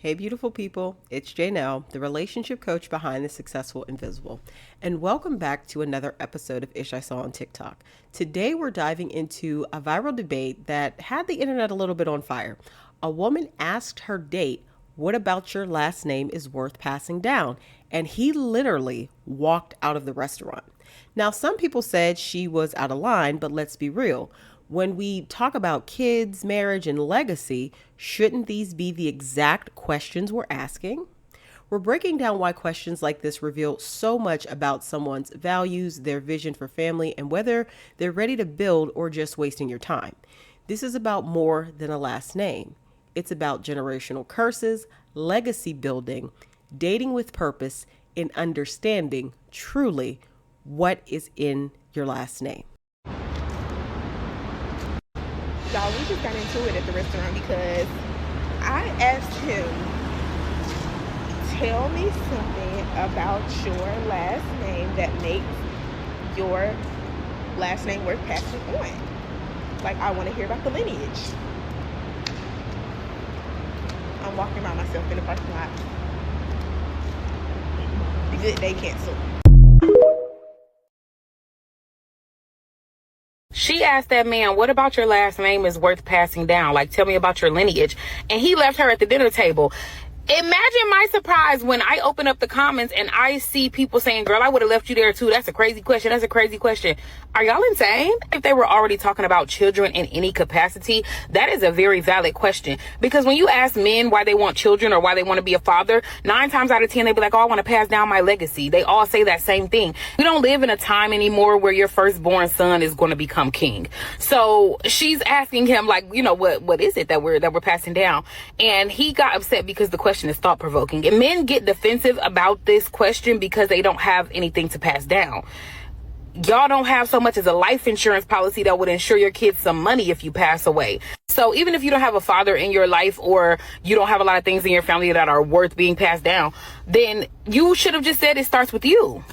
Hey, beautiful people. It's Janelle, the relationship coach behind the Successful Invisible. And welcome back to another episode of Ish I Saw on TikTok. Today, we're diving into a viral debate that had the internet a little bit on fire. A woman asked her date, "What about your last name is worth passing down?" And he literally walked out of the restaurant. Now, some people said she was out of line, but let's be real. When we talk about kids, marriage, and legacy, shouldn't these be the exact questions we're asking? We're breaking down why questions like this reveal so much about someone's values, their vision for family, and whether they're ready to build or just wasting your time. This is about more than a last name. It's about generational curses, legacy building, dating with purpose, and understanding truly what is in your last name. Y'all, we just got into it at the restaurant because I asked him, tell me something about your last name that makes your last name worth passing on. Like, I want to hear about the lineage. I'm walking by myself in the parking lot. The good day canceled. She asked that man, what about your last name is worth passing down? Like, tell me about your lineage. And he left her at the dinner table. Imagine my surprise when I open up the comments and I see people saying, girl, I would have left you there too. That's a crazy question. That's a crazy question. Are y'all insane? If they were already talking about children in any capacity, that is a very valid question. Because when you ask men why they want children or why they want to be a father, 9 times out of 10, they be like, oh, I want to pass down my legacy. They all say that same thing. We don't live in a time anymore where your firstborn son is going to become king. So she's asking him, like, you know, what is it that we're passing down? And he got upset because the question is thought-provoking, and men get defensive about this question because they don't have anything to pass down. Y'all don't have so much as a life insurance policy that would insure your kids some money if you pass away. So even if you don't have a father in your life, or you don't have a lot of things in your family that are worth being passed down, then you should have just said it starts with you.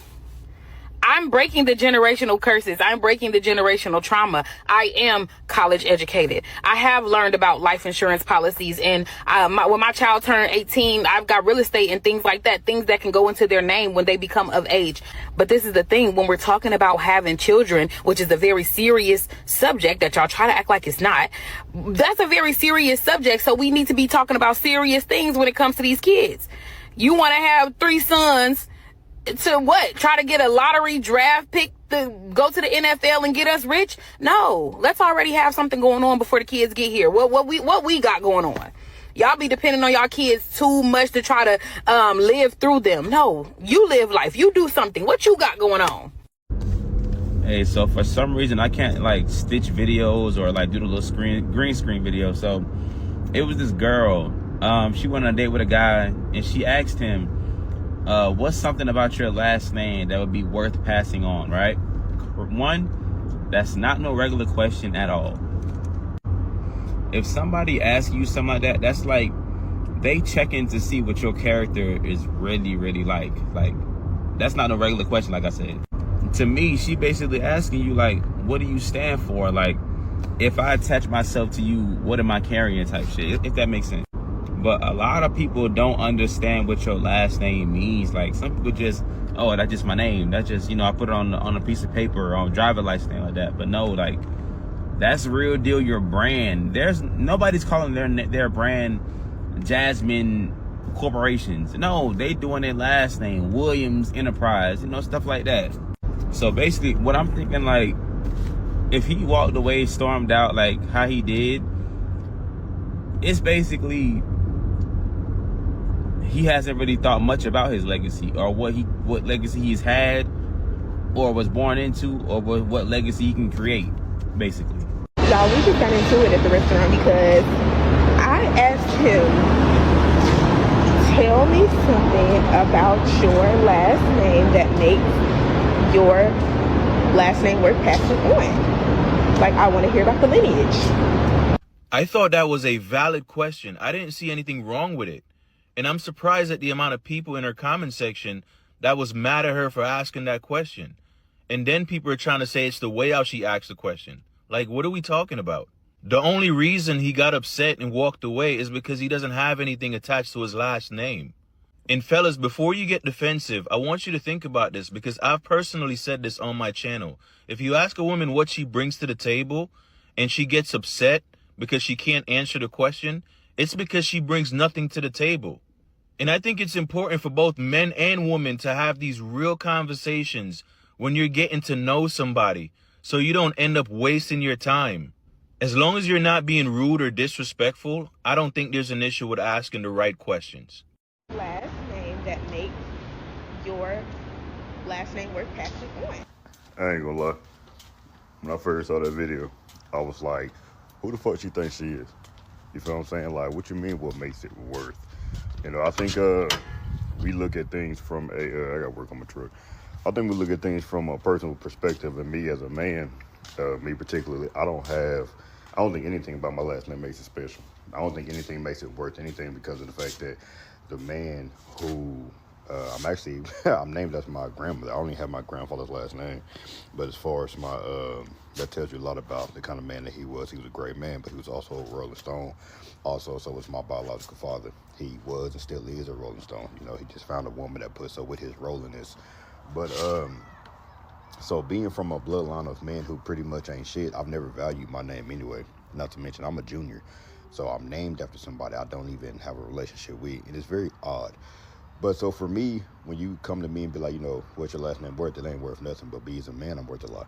I'm breaking the generational curses. I'm breaking the generational trauma. I am college educated. I have learned about life insurance policies. And when my child turned 18, I've got real estate and things like that, things that can go into their name when they become of age. But this is the thing, when we're talking about having children, which is a very serious subject that y'all try to act like it's not, that's a very serious subject. So we need to be talking about serious things when it comes to these kids. You want to have 3 sons to what? Try to get a lottery draft pick to go to the NFL and get us rich? No, let's already have something going on before the kids get here. What we got going on? Y'all be depending on y'all kids too much to try to live through them. No, you live life. You do something. What you got going on? Hey, so for some reason I can't like stitch videos or like do the little green screen video. So it was this girl. She went on a date with a guy and she asked him, what's something about your last name that would be worth passing on, right? One, that's not no regular question at all. If somebody asks you something like that, that's like they checking to see what your character is really, really like. Like, that's not no regular question, like I said. To me, she basically asking you, like, what do you stand for? Like, if I attach myself to you, what am I carrying type shit, if that makes sense. But a lot of people don't understand what your last name means. Like, some people just, oh, that's just my name. That's just, you know, I put it on a piece of paper or on driver license like that. But no, like, that's real deal your brand. There's nobody's calling their brand Jasmine Corporations. No, they doing their last name, Williams Enterprise, you know, stuff like that. So basically, what I'm thinking, like, if he walked away, stormed out like how he did, it's basically he hasn't really thought much about his legacy or what legacy he's had or was born into or what legacy he can create, basically. Y'all, we just got into it at the restaurant because I asked him, tell me something about your last name that makes your last name worth passing on. Like, I want to hear about the lineage. I thought that was a valid question. I didn't see anything wrong with it. And I'm surprised at the amount of people in her comment section that was mad at her for asking that question. And then people are trying to say it's the way how she asked the question. Like, what are we talking about? The only reason he got upset and walked away is because he doesn't have anything attached to his last name. And fellas, before you get defensive, I want you to think about this, because I've personally said this on my channel. If you ask a woman what she brings to the table and she gets upset because she can't answer the question, it's because she brings nothing to the table. And I think it's important for both men and women to have these real conversations when you're getting to know somebody, so you don't end up wasting your time. As long as you're not being rude or disrespectful, I don't think there's an issue with asking the right questions. Last name that makes your last name worth passing on. I ain't gonna lie. When I first saw that video, I was like, who the fuck she thinks she is? You feel what I'm saying? Like, what you mean what makes it worth? You know, I think we look at things from I gotta work on my truck. I think we look at things from a personal perspective, and me as a man, me particularly, I don't think anything about my last name makes it special. I don't think anything makes it worth anything because of the fact that the man who I'm named after my grandmother. I only have my grandfather's last name, but as far as my that tells you a lot about the kind of man that he was. He was a great man, but he was also a Rolling Stone. Also, so was my biological father. He was and still is a Rolling Stone. You know, he just found a woman that puts up with his rolliness. But so being from a bloodline of men who pretty much ain't shit, I've never valued my name anyway. Not to mention I'm a junior, so I'm named after somebody I don't even have a relationship with, and it's very odd. But so for me, when you come to me and be like, you know, what's your last name worth? It ain't worth nothing. But me as a man, I'm worth a lot.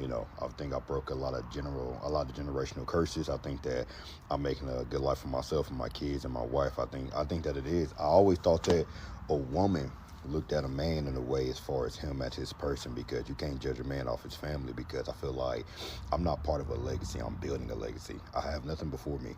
You know, I think I broke a lot of generational curses. I think that I'm making a good life for myself and my kids and my wife. I think that it is. I always thought that a woman looked at a man in a way as far as him as his person, because you can't judge a man off his family, because I feel like I'm not part of a legacy. I'm building a legacy. I have nothing before me.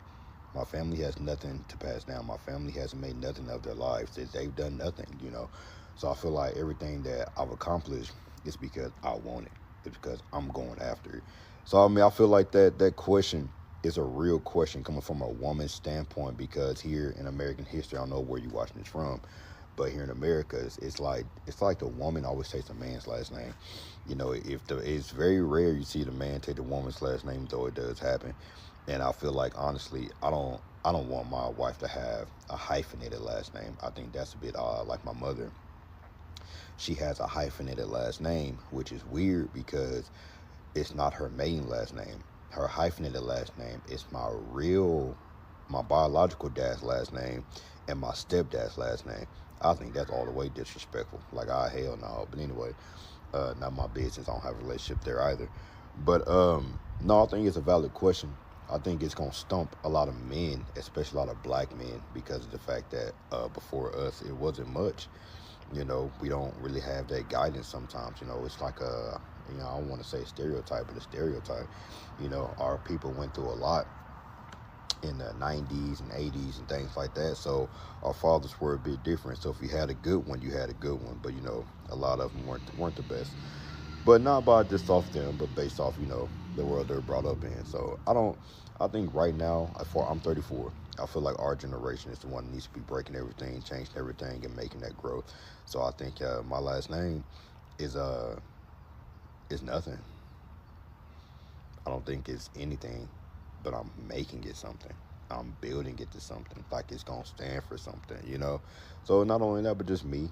My family has nothing to pass down. My family hasn't made nothing of their lives. They've done nothing, you know. So I feel like everything that I've accomplished is because I want it. It's because I'm going after it. So, I mean, I feel like that question is a real question coming from a woman's standpoint, because here in American history, I don't know where you're watching this from, but here in America, it's like the woman always takes the man's last name. You know, it's very rare you see the man take the woman's last name, though it does happen. And I feel like, honestly, I don't want my wife to have a hyphenated last name. I think that's a bit odd. Like my mother, she has a hyphenated last name, which is weird because it's not her maiden last name. Her hyphenated last name is my biological dad's last name and my stepdad's last name. I think that's all the way disrespectful. Like, hell no. But anyway, not my business. I don't have a relationship there either. But no, I think it's a valid question. I think it's going to stump a lot of men, especially a lot of black men, because of the fact that before us, it wasn't much. You know, we don't really have that guidance sometimes. You know, it's like I don't want to say stereotype, but a stereotype. You know, our people went through a lot in the 90s and 80s and things like that. So our fathers were a bit different. So if you had a good one, you had a good one. But, you know, a lot of them weren't the best. But not by just off them, but based off, you know, the world they're brought up in. So I think right now, I'm 34. I feel like our generation is the one that needs to be breaking everything, changing everything, and making that growth. So I think my last name is nothing. I don't think it's anything, but I'm making it something. I'm building it to something, like it's gonna stand for something, you know? So not only that, but just me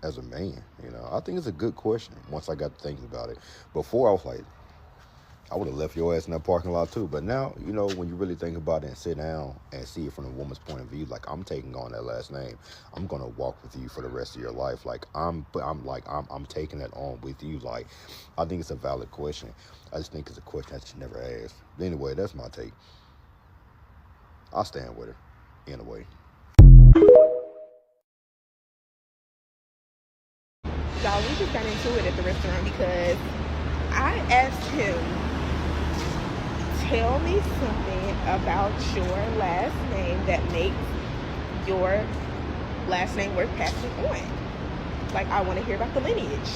as a man, you know? I think it's a good question once I got to thinking about it. Before, I was like, I would have left your ass in that parking lot too. But now, you know, when you really think about it and sit down and see it from a woman's point of view, like, I'm taking on that last name. I'm gonna walk with you for the rest of your life. Like, I'm taking that on with you. Like, I think it's a valid question. I just think it's a question that you never asked. But anyway, that's my take. I'll stand with her in a way. Y'all, we just got into it at the restaurant because I asked him, tell me something about your last name that makes your last name worth passing on. Like, I want to hear about the lineage.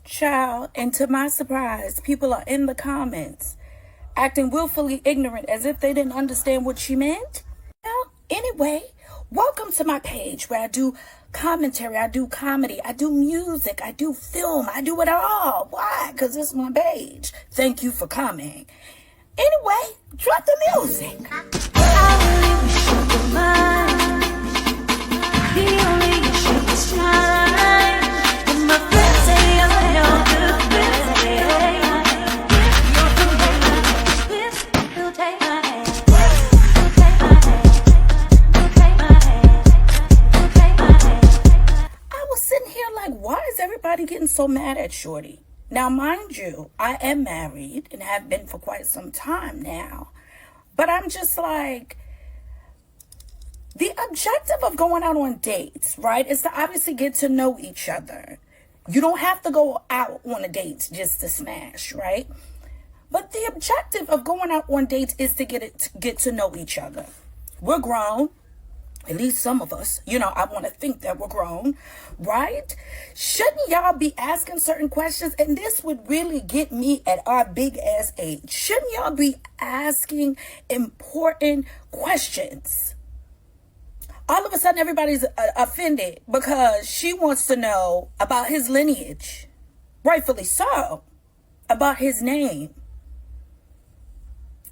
Child, and to my surprise, people are in the comments acting willfully ignorant as if they didn't understand what she meant. Well, anyway, welcome to my page where I do commentary, I do comedy, I do music, I do film, I do it all. Why? Because it's my page. Thank you for coming. Anyway, drop the music. I was sitting here like, why is everybody getting so mad at Shorty? Now, mind you, I am married and have been for quite some time now. But I'm just like, the objective of going out on dates, right, is to obviously get to know each other. You don't have to go out on a date just to smash, right? But the objective of going out on dates is to get to know each other. We're grown. At least some of us, I want to think that we're grown, right? Shouldn't y'all be asking certain questions? And this would really get me at our big ass age. Shouldn't y'all be asking important questions? All of a sudden, everybody's offended because she wants to know about his lineage. Rightfully so. About his name.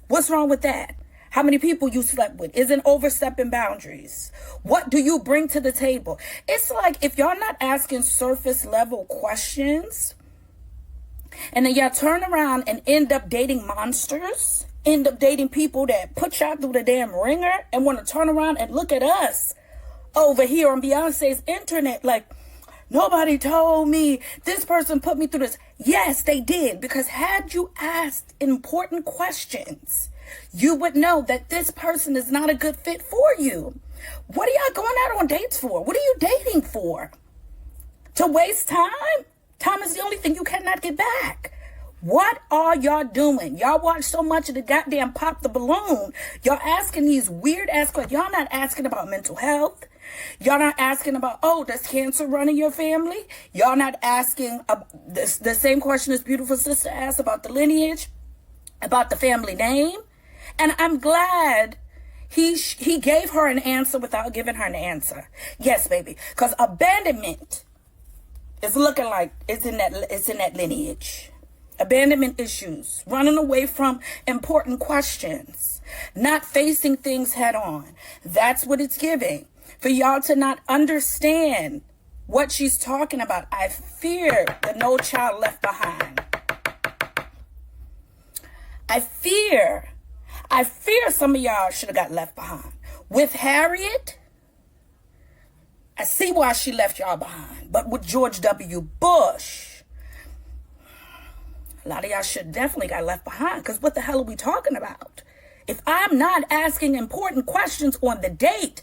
What's wrong with that? How many people you slept with? Isn't overstepping boundaries? What do you bring to the table? It's like if y'all not asking surface level questions and then y'all turn around and end up dating monsters, end up dating people that put y'all through the damn ringer and want to turn around and look at us over here on Beyonce's internet like, nobody told me, this person put me through this. Yes, they did, because had you asked important questions, you would know that this person is not a good fit for you. What are y'all going out on dates for? What are you dating for? To waste time? Time is the only thing you cannot get back. What are y'all doing? Y'all watch so much of the goddamn Pop the Balloon. Y'all asking these weird ass questions. Y'all not asking about mental health. Y'all not asking about, does cancer run in your family? Y'all not asking the same question this beautiful sister asked about the lineage, about the family name. And I'm glad he gave her an answer without giving her an answer. Yes, baby. Because abandonment is looking like it's in that lineage. Abandonment issues, running away from important questions, not facing things head on. That's what it's giving. For y'all to not understand what she's talking about. I fear the No Child Left Behind. I fear some of y'all should have got left behind. With Harriet, I see why she left y'all behind. But with George W. Bush, a lot of y'all should definitely got left behind. Because what the hell are we talking about? If I'm not asking important questions on the date,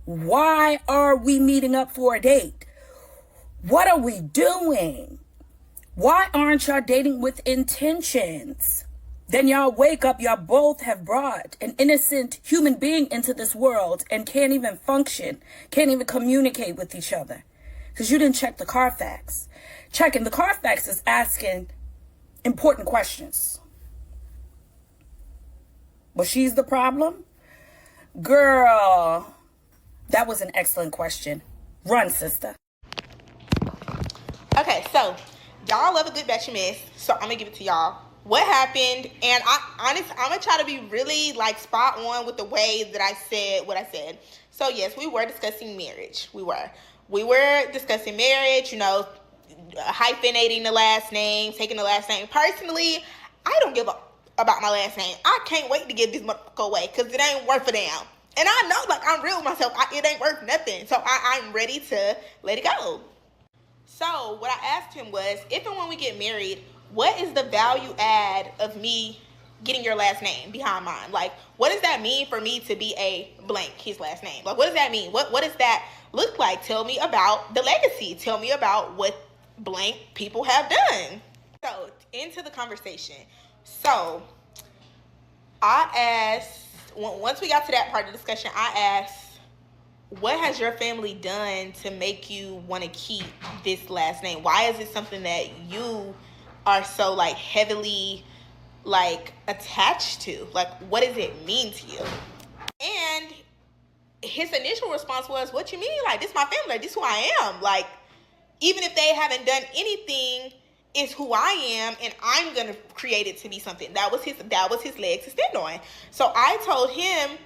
why are we meeting up for a date? What are we doing? Why aren't y'all dating with intentions? Then y'all wake up, y'all both have brought an innocent human being into this world and can't even function, can't even communicate with each other. Because you didn't check the Carfax. Checking the Carfax is asking important questions. But she's the problem? Girl, that was an excellent question. Run, sister. Okay, so y'all love a good batch of mess, so I'm gonna give it to y'all. What happened? And I'm gonna try to be really spot on with the way that I said what I said. So yes, we were discussing marriage. We were discussing marriage. Hyphenating the last name, taking the last name. Personally, I don't give up about my last name. I can't wait to give this motherfucker away because it ain't worth a damn. And I know, I'm real with myself. It ain't worth nothing. So I'm ready to let it go. So what I asked him was, if and when we get married, what is the value add of me getting your last name behind mine? What does that mean for me to be a blank, his last name? What does that mean? What does that look like? Tell me about the legacy. Tell me about what blank people have done. So into the conversation. So I asked, once we got to that part of the discussion, I asked, what has your family done to make you want to keep this last name? Why is it something that you are so heavily attached to? What does it mean to you? And his initial response was, what you mean? This my family. This who I am. Even if they haven't done anything is who I am, and I'm gonna create it to be something. That was his leg to stand on. So I told him,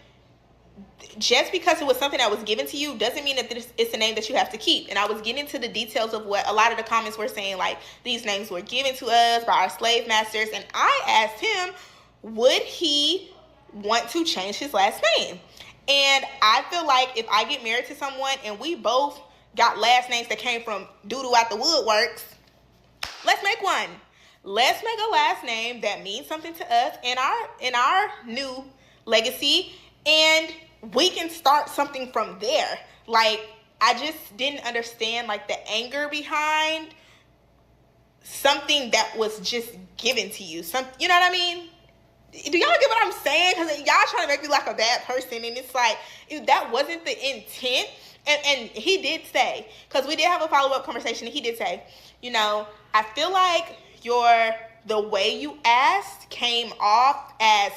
just because it was something that was given to you doesn't mean that it's a name that you have to keep. And I was getting into the details of what a lot of the comments were saying, like, these names were given to us by our slave masters. And I asked him, would he want to change his last name? And I feel like if I get married to someone and we both got last names that came from doo-doo out the woodworks, let's make one. Let's make a last name that means something to us in our new legacy, and we can start something from there. Like, I just didn't understand, like, the anger behind something that was just given to you. You know what I mean? Do y'all get what I'm saying? Because y'all trying to make me like a bad person, and it's like, that wasn't the intent. And he did say, because we did have a follow-up conversation, and he did say, you know, I feel like the way you asked came off as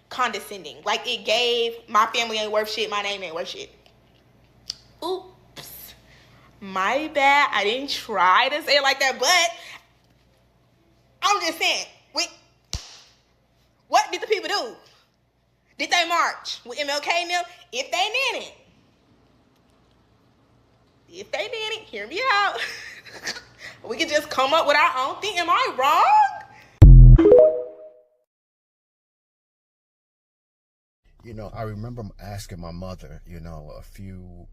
condescending. Like, it gave, my family ain't worth shit, my name ain't worth shit. Oops. My bad. I didn't try to say it like that, but I'm just saying, what did the people do? Did they march with MLK and them? If they didn't, hear me out. We could just come up with our own thing. Am I wrong? You know, I remember asking my mother, you know,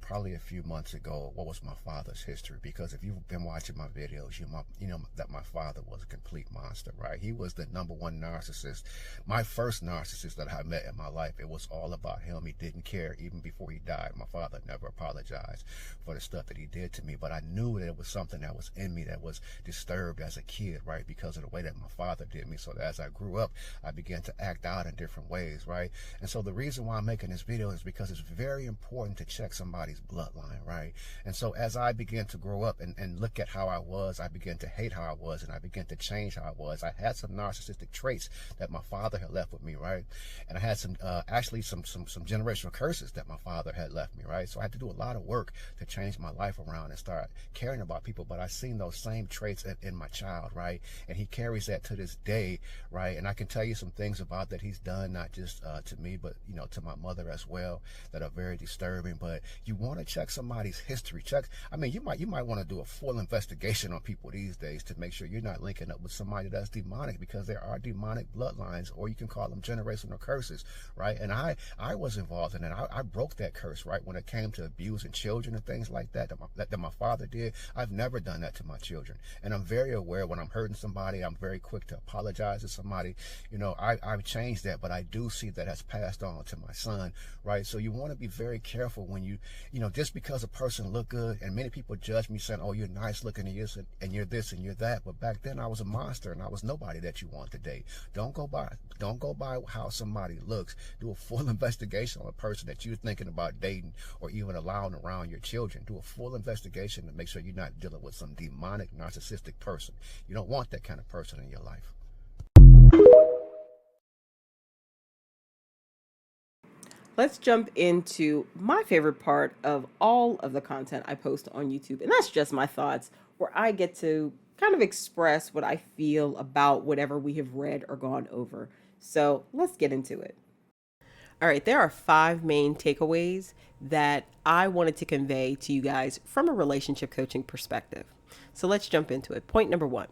probably a few months ago, what was my father's history? Because if you've been watching my videos, you know that my father was a complete monster, right? He was the #1 narcissist. My first narcissist that I met in my life, it was all about him. He didn't care. Even before he died, my father never apologized for the stuff that he did to me. But I knew that it was something that was in me that was disturbed as a kid, right? Because of the way that my father did me. So that as I grew up, I began to act out in different ways, right? And so the reason why I'm making this video is because it's very important to check somebody's bloodline, right? And so as I began to grow up and look at how I was, I began to hate how I was, and I began to change how I was. I had some narcissistic traits that my father had left with me, right? And I had some actually some generational curses that my father had left me, right? So I had to do a lot of work to change my life around and start caring about people. But I seen those same traits in my child, right? And he carries that to this day, right? And I can tell you some things about that he's done, not just to me, but you know, to my mother as well, that are very disturbing. But you want to check somebody's history. I mean, you might want to do a full investigation on people these days to make sure you're not linking up with somebody that's demonic, because there are demonic bloodlines, or you can call them generational curses, right? And I was involved in it. I broke that curse, right? When it came to abusing children and things like that my father did. I've never done that to my children, and I'm very aware when I'm hurting somebody, I'm very quick to apologize to somebody. You know, I've changed that, but I do see that has passed on to my son, right? So you want to be very careful when you know, just because a person look good, and many people judge me saying, oh, you're nice looking, and you're this and you're that, but back then I was a monster and I was nobody that you want today. Don't go by how somebody looks. Do a full investigation on a person that you're thinking about dating or even allowing around your children. Do a full investigation to make sure you're not dealing with some demonic narcissistic person. You don't want that kind of person in your life. Let's jump into my favorite part of all of the content I post on YouTube, and that's just my thoughts, where I get to kind of express what I feel about whatever we have read or gone over. So let's get into it. All right, there are 5 main takeaways that I wanted to convey to you guys from a relationship coaching perspective. So let's jump into it. Point number 1,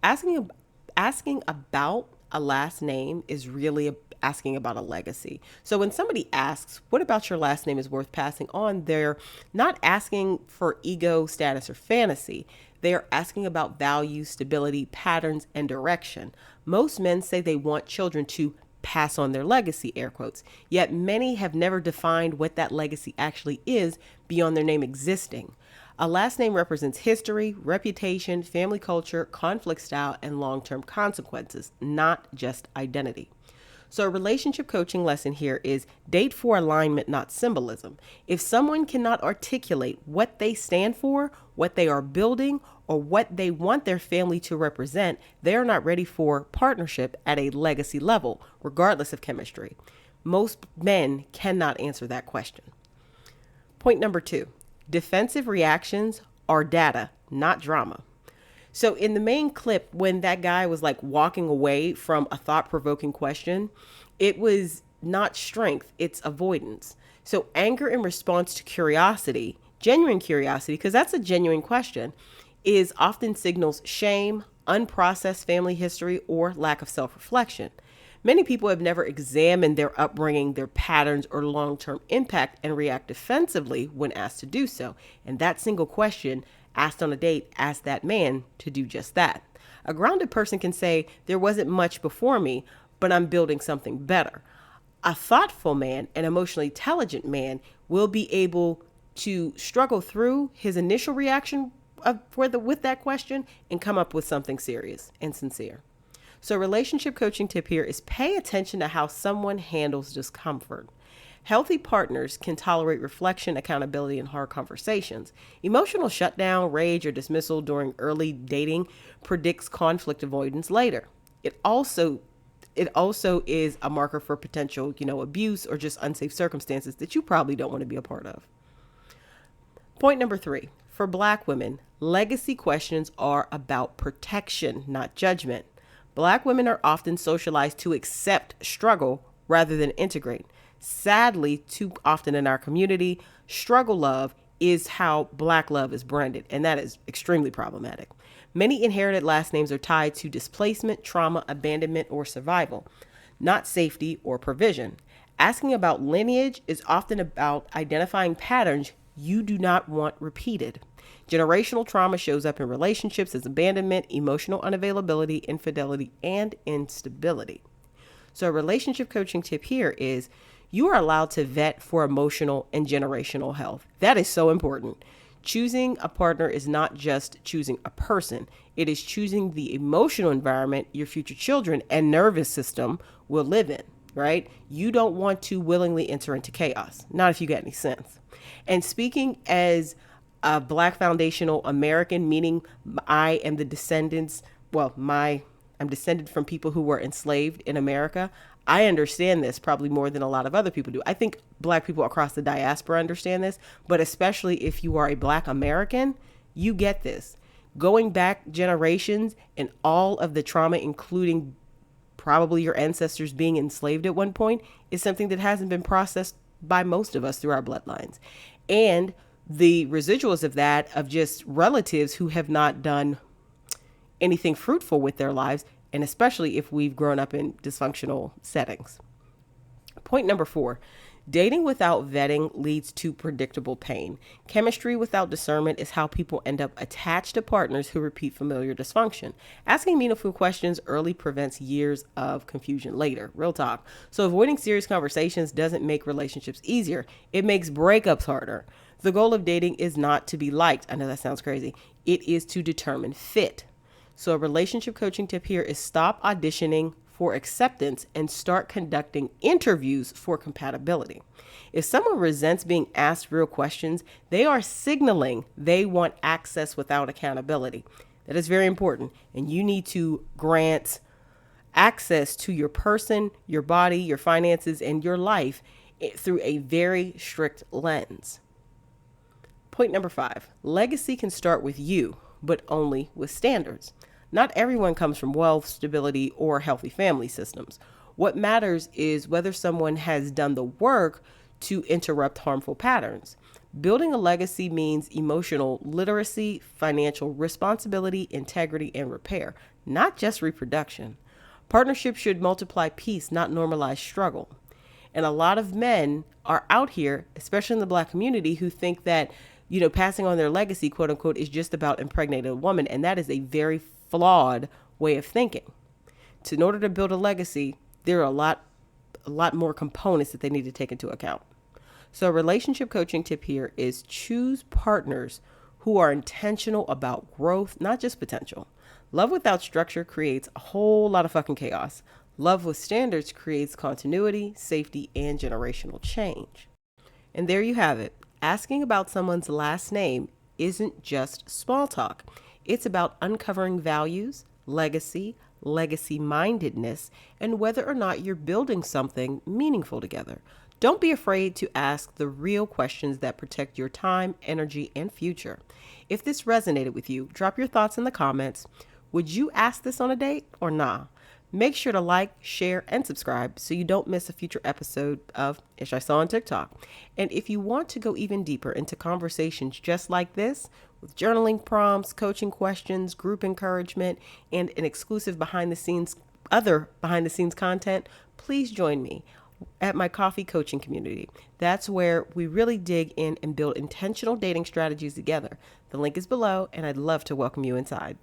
asking about a last name is really asking about a legacy. So when somebody asks, what about your last name is worth passing on, they're not asking for ego, status, or fantasy. They're asking about values, stability, patterns, and direction. Most men say they want children to pass on their legacy, air quotes, yet many have never defined what that legacy actually is beyond their name existing. A last name represents history, reputation, family culture, conflict style, and long-term consequences, not just identity. So a relationship coaching lesson here is date for alignment, not symbolism. If someone cannot articulate what they stand for, what they are building, or what they want their family to represent, they are not ready for partnership at a legacy level, regardless of chemistry. Most men cannot answer that question. Point number 2, defensive reactions are data, not drama. So in the main clip, when that guy was like walking away from a thought-provoking question, it was not strength, it's avoidance. So anger in response to curiosity, genuine curiosity, because that's a genuine question, is often signals shame, unprocessed family history, or lack of self-reflection. Many people have never examined their upbringing, their patterns, or long-term impact and react defensively when asked to do so. And that single question asked on a date asked that man to do just that. A grounded person can say, there wasn't much before me, but I'm building something better. A thoughtful man, an emotionally intelligent man, will be able to struggle through his initial reaction with that question and come up with something serious and sincere. So relationship coaching tip here is pay attention to how someone handles discomfort. Healthy partners can tolerate reflection, accountability, and hard conversations. Emotional shutdown, rage, or dismissal during early dating predicts conflict avoidance later. It also is a marker for potential, abuse or just unsafe circumstances that you probably don't want to be a part of. Point number 3, for Black women, legacy questions are about protection, not judgment. Black women are often socialized to accept struggle rather than integrate. Sadly, too often in our community, struggle love is how Black love is branded, and that is extremely problematic. Many inherited last names are tied to displacement, trauma, abandonment, or survival, not safety or provision. Asking about lineage is often about identifying patterns you do not want repeated. Generational trauma shows up in relationships as abandonment, emotional unavailability, infidelity, and instability. So a relationship coaching tip here is you are allowed to vet for emotional and generational health. That is so important. Choosing a partner is not just choosing a person. It is choosing the emotional environment your future children and nervous system will live in, right? You don't want to willingly enter into chaos. Not if you got any sense. And speaking as a Black foundational American, meaning I am the descendants, I'm descended from people who were enslaved in America. I understand this probably more than a lot of other people do. I think Black people across the diaspora understand this, but especially if you are a Black American, you get this. Going back generations and all of the trauma, including probably your ancestors being enslaved at one point, is something that hasn't been processed by most of us through our bloodlines. And the residuals of that, of just relatives who have not done anything fruitful with their lives, and especially if we've grown up in dysfunctional settings. Point number 4, dating without vetting leads to predictable pain. Chemistry without discernment is how people end up attached to partners who repeat familiar dysfunction. Asking meaningful questions early prevents years of confusion later. Real talk. So avoiding serious conversations doesn't make relationships easier. It makes breakups harder. The goal of dating is not to be liked. I know that sounds crazy. It is to determine fit. So a relationship coaching tip here is stop auditioning for acceptance and start conducting interviews for compatibility. If someone resents being asked real questions, they are signaling they want access without accountability. That is very important. And you need to grant access to your person, your body, your finances, and your life through a very strict lens. Point number 5, legacy can start with you, but only with standards. Not everyone comes from wealth, stability, or healthy family systems. What matters is whether someone has done the work to interrupt harmful patterns. Building a legacy means emotional literacy, financial responsibility, integrity, and repair, not just reproduction. Partnerships should multiply peace, not normalize struggle. And a lot of men are out here, especially in the Black community, who think that passing on their legacy, quote unquote, is just about impregnating a woman. And that is a very flawed way of thinking. In order to build a legacy, there are a lot more components that they need to take into account. So a relationship coaching tip here is choose partners who are intentional about growth, not just potential. Love without structure creates a whole lot of fucking chaos. Love with standards creates continuity, safety, and generational change. And there you have it. Asking about someone's last name isn't just small talk. It's about uncovering values, legacy mindedness, and whether or not you're building something meaningful together. Don't be afraid to ask the real questions that protect your time, energy, and future. If this resonated with you, drop your thoughts in the comments. Would you ask this on a date or nah? Make sure to like, share, and subscribe so you don't miss a future episode of Ish I Saw on TikTok. And if you want to go even deeper into conversations just like this, with journaling prompts, coaching questions, group encouragement, and an exclusive behind the scenes content, please join me at my coffee coaching community. That's where we really dig in and build intentional dating strategies together. The link is below, and I'd love to welcome you inside.